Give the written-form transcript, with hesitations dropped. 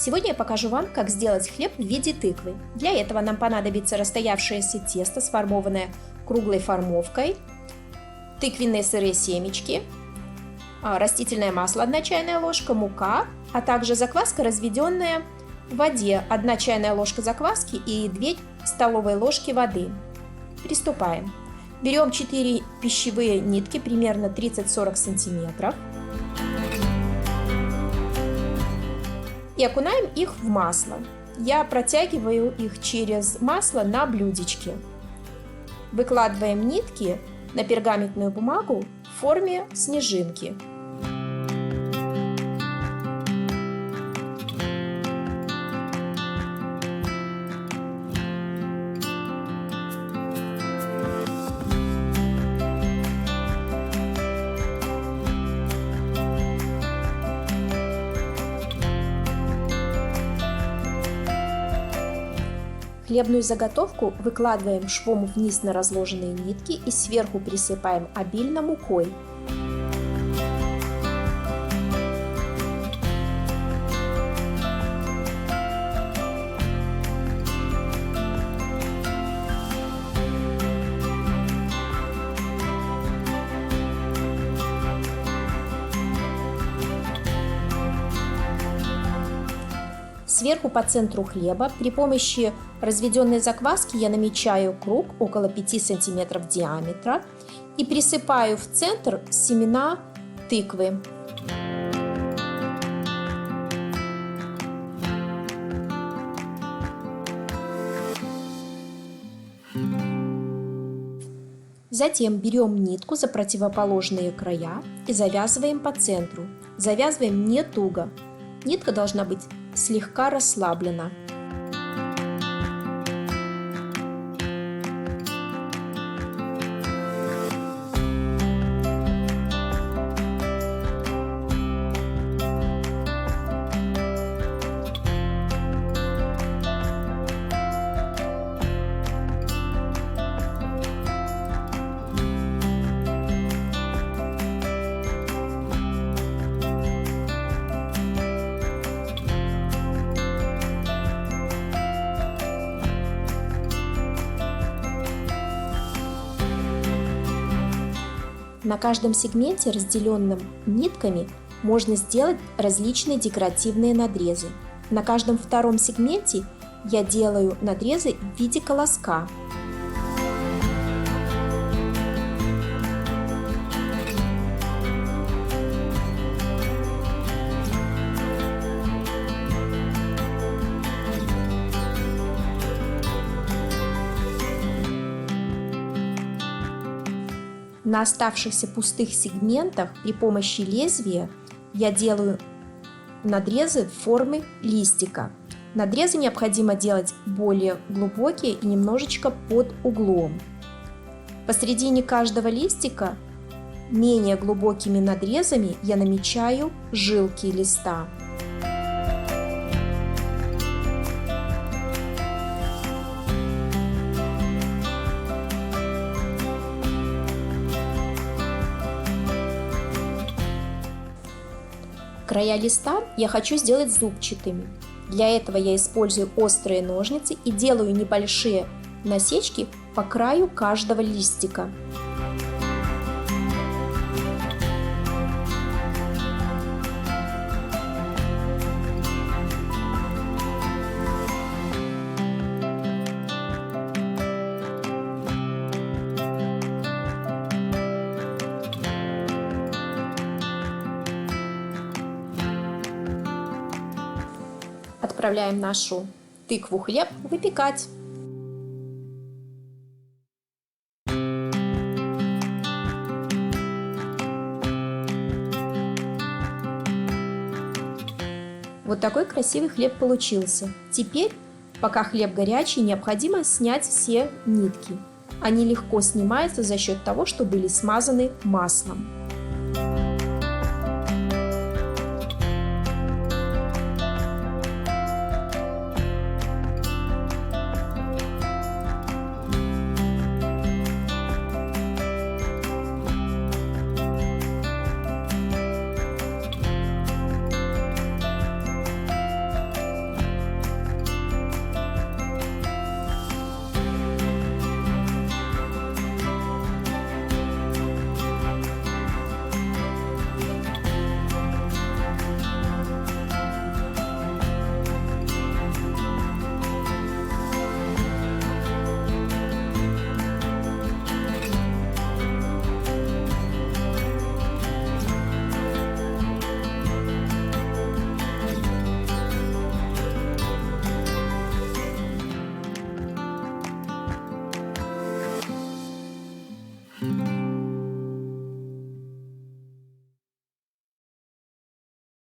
Сегодня я покажу вам, как сделать хлеб в виде тыквы. Для этого нам понадобится расстоявшееся тесто, сформованное круглой формовкой, тыквенные сырые семечки, растительное масло 1 чайная ложка, мука, а также закваска, разведенная в воде, 1 чайная ложка закваски и 2 столовые ложки воды. Приступаем. Берем 4 пищевые нитки, примерно 30-40 сантиметров, и окунаем их в масло. Я протягиваю их через масло на блюдечке. Выкладываем нитки на пергаментную бумагу в форме снежинки. Хлебную заготовку выкладываем швом вниз на разложенные нитки и сверху присыпаем обильно мукой. Сверху по центру хлеба при помощи разведенной закваски я намечаю круг около 5 см диаметра и присыпаю в центр семена тыквы. Затем берем нитку за противоположные края и завязываем по центру. Завязываем не туго. Нитка должна быть слегка расслаблена. На каждом сегменте, разделенном нитками, можно сделать различные декоративные надрезы. На каждом втором сегменте я делаю надрезы в виде колоска. На оставшихся пустых сегментах при помощи лезвия я делаю надрезы формы листика. Надрезы необходимо делать более глубокие и немножечко под углом. Посередине каждого листика менее глубокими надрезами я намечаю жилки листа. Края листа я хочу сделать зубчатыми. Для этого я использую острые ножницы и делаю небольшие насечки по краю каждого листика. Отправляем нашу тыкву хлеб выпекать. Вот такой красивый хлеб получился. Теперь, пока хлеб горячий, необходимо снять все нитки. Они легко снимаются за счет того, что были смазаны маслом.